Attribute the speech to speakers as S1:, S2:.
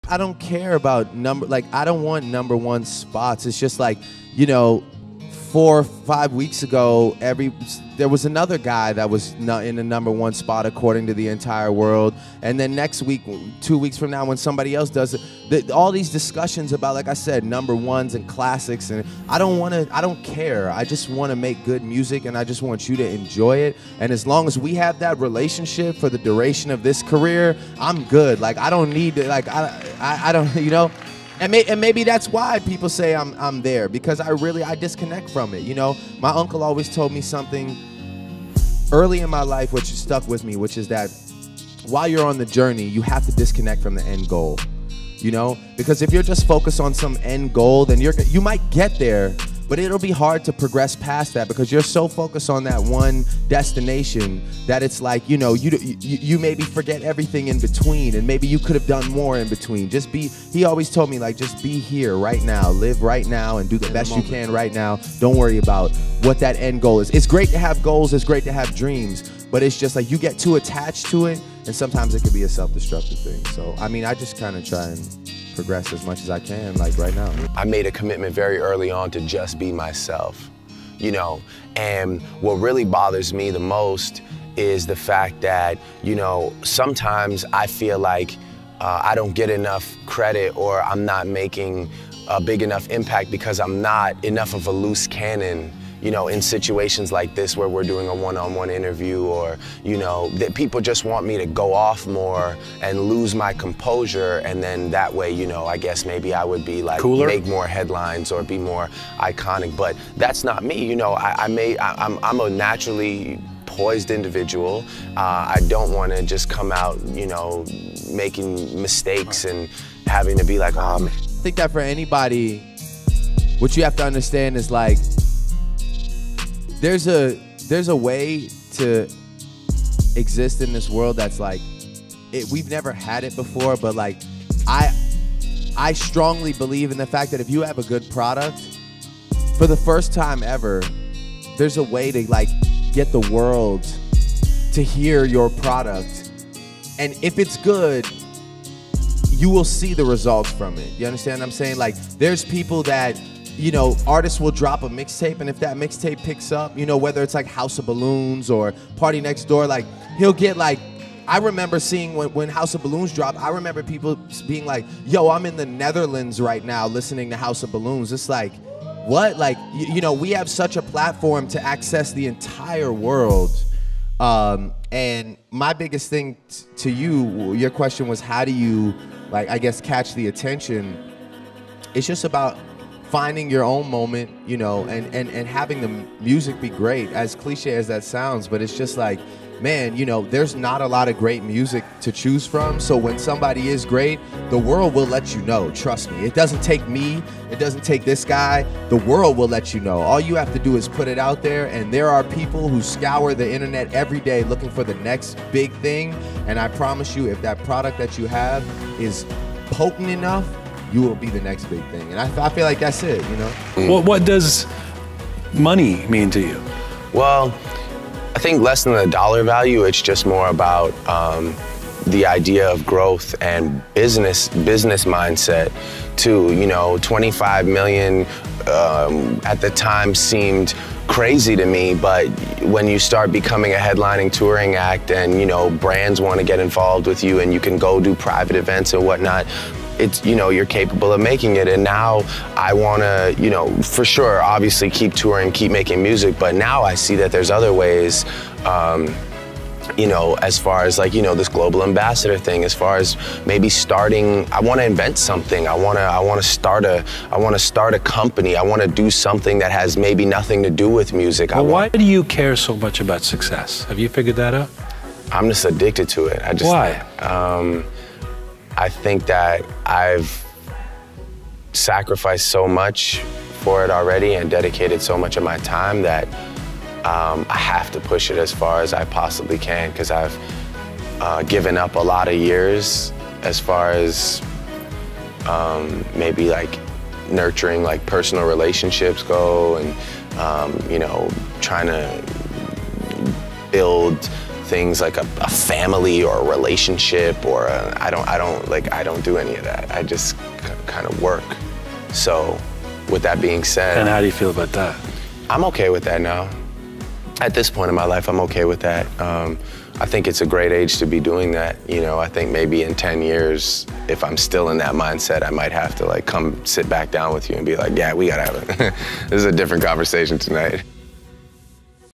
S1: I don't care about like I don't want #1 spots. It's just like, you know, 4 or 5 weeks ago, there was another guy that was not in the #1 spot according to the entire world, and then next week, 2 weeks from now, when somebody else does it, all these discussions about, like I said, #1s and classics, and I don't care. I just want to make good music, and I just want you to enjoy it. And as long as we have that relationship for the duration of this career, I'm good. Like I don't need to, like I don't, you know. And maybe that's why people say I'm there, because I disconnect from it. You know, my uncle always told me something early in my life, which stuck with me, which is that while you're on the journey, you have to disconnect from the end goal. You know, because if you're just focused on some end goal, then you might get there, but it'll be hard to progress past that because you're so focused on that one destination that it's like, you know, you maybe forget everything in between, and maybe you could have done more in between. He always told me, like, just be here right now, live right now, and do the best you can right now. Don't worry about what that end goal is. It's great to have goals, it's great to have dreams, but it's just like you get too attached to it, and sometimes it could be a self-destructive thing. So, I mean, I just kind of try and progress as much as I can, like right now.
S2: I made a commitment very early on to just be myself, you know, and what really bothers me the most is the fact that, you know, sometimes I feel like I don't get enough credit, or I'm not making a big enough impact because I'm not enough of a loose cannon, you know, in situations like this where we're doing a one-on-one interview, or, you know, that people just want me to go off more and lose my composure, and then that way, you know, I guess maybe I would be like, cooler, make more headlines or be more iconic, but that's not me, you know. I'm a naturally poised individual. I don't want to just come out, you know, making mistakes and having to be like, oh, man.
S1: I think that for anybody, what you have to understand is like, there's a way to exist in this world that's like, we've never had it before, but like, I strongly believe in the fact that if you have a good product, for the first time ever, there's a way to like get the world to hear your product. And if it's good, you will see the results from it. You understand what I'm saying? Like, there's people that, you know, artists will drop a mixtape, and if that mixtape picks up, you know, whether it's like House of Balloons or Party Next Door, like, he'll get like, I remember seeing when House of Balloons dropped, I remember people being like, yo, I'm in the Netherlands right now listening to House of Balloons. It's like, what? Like, you know, we have such a platform to access the entire world. And my biggest thing to you, your question was, how do you, like, I guess, catch the attention? It's just about finding your own moment, you know, and having the music be great, as cliche as that sounds, but it's just like, man, you know, there's not a lot of great music to choose from, so when somebody is great, the world will let you know, trust me. It doesn't take me, it doesn't take this guy, the world will let you know. All you have to do is put it out there, and there are people who scour the internet every day looking for the next big thing, and I promise you, if that product that you have is potent enough, you will be the next big thing. And I feel like that's it, you know?
S3: Well, what does money mean to you?
S2: Well, I think less than the dollar value, it's just more about the idea of growth and business mindset too. You know, 25 million at the time seemed crazy to me, but when you start becoming a headlining touring act and, you know, brands want to get involved with you and you can go do private events and whatnot, it's, you know, you're capable of making it. And now I want to, you know, for sure, obviously keep touring, keep making music, but now I see that there's other ways, you know, as far as like, you know, this global ambassador thing, as far as maybe starting, I want to invent something. I want to start a company. I want to do something that has maybe nothing to do with music.
S3: Well, why do you care so much about success? Have you figured that out?
S2: I'm just addicted to it.
S3: Why?
S2: I think that I've sacrificed so much for it already and dedicated so much of my time that I have to push it as far as I possibly can, because I've given up a lot of years as far as maybe like nurturing like personal relationships go, and you know, trying to build things like a family or a relationship or I don't do any of that. I just kind of work. So with that being said.
S3: And how do you feel about that?
S2: I'm okay with that now. At this point in my life, I'm okay with that. I think it's a great age to be doing that. You know, I think maybe in 10 years, if I'm still in that mindset, I might have to like come sit back down with you and be like, yeah, we gotta have it. This is a different conversation tonight.